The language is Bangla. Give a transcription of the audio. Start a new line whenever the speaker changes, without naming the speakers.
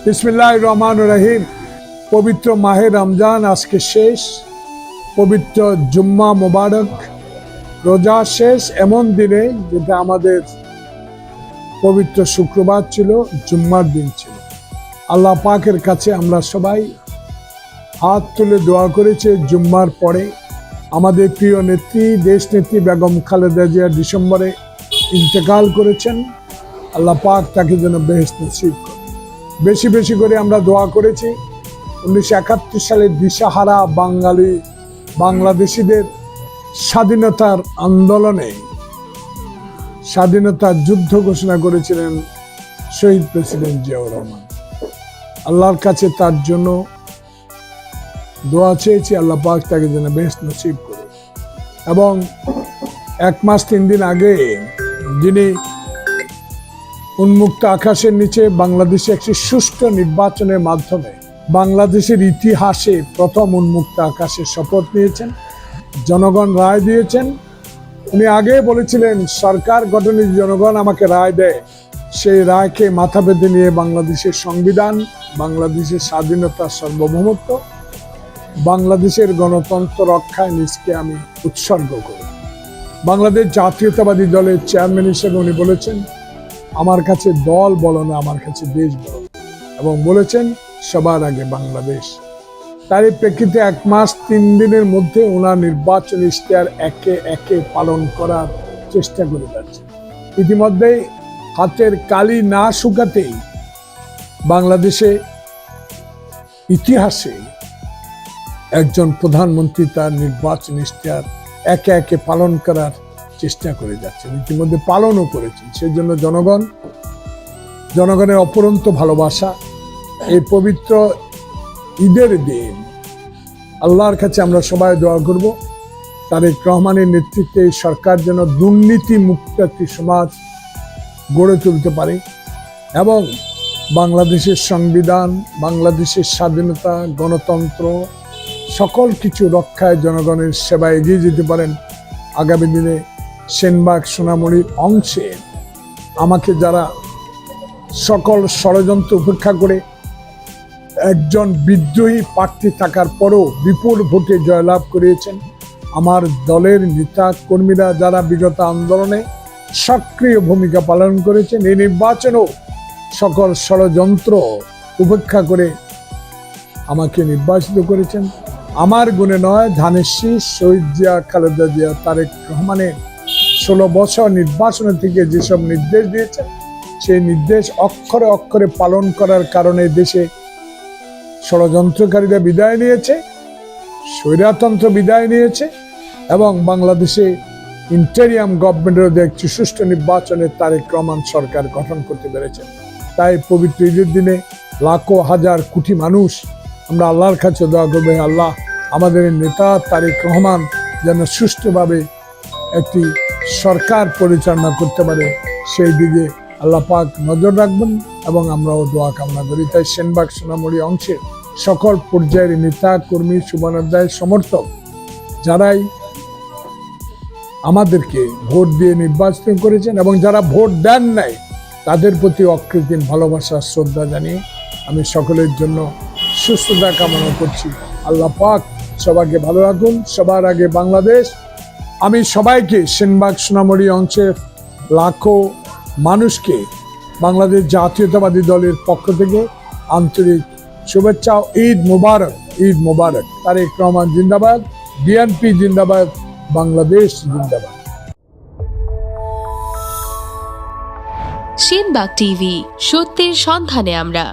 বিসমিল্লাহির রহমানির রহিম। পবিত্র মাহে রমজান আজকে শেষ। পবিত্র জুম্মা মোবারক, রোজা শেষ এমন দিনে, যেটা আমাদের পবিত্র শুক্রবার ছিল, জুম্মার দিন ছিল। আল্লাহ পাকের কাছে আমরা সবাই হাত তুলে দোয়া করেছি। জুম্মার পরে আমাদের প্রিয় নেত্রী, দেশ নেত্রী বেগম খালেদা জিয়া ডিসেম্বরে ইন্তেকাল করেছেন। আল্লাহ পাক তাকে যেন বেহেশত নসিব করে। বেশি বেশি করে আমরা দোয়া করেছি। 1971 সালে দিশাহারা বাংলাদেশিদের স্বাধীনতার আন্দোলনে স্বাধীনতার যুদ্ধ ঘোষণা করেছিলেন শহীদ প্রেসিডেন্ট জিয়াউর রহমান। আল্লাহর কাছে তার জন্য দোয়া চেয়েছি, আল্লাহ পাক তাকে যেন বেহেশত নসিব করে। এবং 1 মাস 3 দিন আগে যিনি উন্মুক্ত আকাশের নিচে বাংলাদেশে একটি সুষ্ঠু নির্বাচনের মাধ্যমে বাংলাদেশের ইতিহাসে প্রথম উন্মুক্ত আকাশের শপথ নিয়েছেন, জনগণ রায় দিয়েছেন। উনি আগে বলেছিলেন, সরকার গঠনের জনগণ আমাকে রায় দেয়, সেই রায়কে মাথা পেতে নিয়ে বাংলাদেশের সংবিধান, বাংলাদেশের স্বাধীনতা, সার্বভৌমত্ব, বাংলাদেশের গণতন্ত্র রক্ষায় নিজকে আমি উৎসর্গ করি। বাংলাদেশ জাতীয়তাবাদী দলের চেয়ারম্যান হিসেবে উনি বলেছেন, আমার কাছে দল বলো না, আমার কাছে দেশ বলো, এবং বলেছেন সবার আগে বাংলাদেশ। তারই প্রেক্ষিতে 1 মাস 3 দিনের মধ্যে ওনার নির্বাচন ইশতেহার একে একে পালন করার চেষ্টা করে যাচ্ছে। ইতিমধ্যেই হাতের কালি না শুকাতেই বাংলাদেশে ইতিহাসে একজন প্রধানমন্ত্রী তার নির্বাচন ইশতেহার একে একে পালন করার চেষ্টা করে যাচ্ছেন, ইতিমধ্যে পালনও করেছেন। সেজন্য জনগণের অপরন্ত ভালোবাসা। এই পবিত্র ঈদের দিন আল্লাহর কাছে আমরা সবাই দোয়া করব, তারেক রহমানের নেতৃত্বে এই সরকার যেন দুর্নীতি মুক্ত একটি সমাজ গড়ে তুলতে পারে এবং বাংলাদেশের সংবিধান, বাংলাদেশের স্বাধীনতা, গণতন্ত্র সকল কিছু রক্ষায় জনগণের সেবায় এগিয়ে যেতে পারেন। আগামী দিনে সেনবাগ সোনামণির অংশে আমাকে যারা সকল ষড়যন্ত্র উপেক্ষা করে একজন বিদ্রোহী প্রার্থী থাকার পরও বিপুল ভোটে জয়লাভ করিয়েছেন, আমার দলের নেতা কর্মীরা যারা বিগত আন্দোলনে সক্রিয় ভূমিকা পালন করেছেন, এই নির্বাচনেও সকল ষড়যন্ত্র উপেক্ষা করে আমাকে নির্বাচিত করেছেন। আমার গুণে নয়, ধানের শীষ শহীদ জিয়া, খালেদা জিয়া, তারেক রহমানের 16 বছর নির্বাচনের থেকে যেসব নির্দেশ দিয়েছেন, সেই নির্দেশ অক্ষরে অক্ষরে পালন করার কারণে দেশে ষড়যন্ত্রকারীরা বিদায় নিয়েছে, স্বৈরতন্ত্র বিদায় নিয়েছে এবং বাংলাদেশে ইন্টেরিয়াম গভর্নমেন্টের একটি সুষ্ঠু নির্বাচনে তারেক রহমান সরকার গঠন করতে পেরেছেন। তাই পবিত্র ঈদের দিনে লাখো হাজার কোটি মানুষ আমরা আল্লাহর কাছে দোয়া করবে, আল্লাহ আমাদের নেতা তারেক রহমান যেন সুষ্ঠুভাবে একটি সরকার পরিচালনা করতে পারে, সেই দিকে আল্লাহ পাক নজর রাখবেন এবং আমরাও দোয়া কামনা করি। তাই সেনবাগ সোনামণি অংশের সকল পর্যায়ের নেতা কর্মী, শুভানুধ্যায়ী, সমর্থক যারাই আমাদেরকে ভোট দিয়ে নির্বাচিত করেছেন এবং যারা ভোট দেন নাই, তাদের প্রতি অকৃত্রিম ভালোবাসা, শ্রদ্ধা জানিয়ে আমি সকলের জন্য সুস্থতা কামনা করছি। আল্লাহ পাক সবাইকে ভালো রাখুন, সবার আগে বাংলাদেশ। আমি সবাইকে সেনবাগ সোনামণি অংশের লাখো মানুষকে বাংলাদেশ জাতীয়তাবাদী দলের পক্ষ থেকে আন্তরিক শুভেচ্ছা। ঈদ মোবারক, ঈদ মোবারক। তারেক রহমান জিন্দাবাদ, বিএনপি জিন্দাবাদ, বাংলাদেশ জিন্দাবাদ।
সেনবাগ টিভি, সত্যের সন্ধানে আমরা।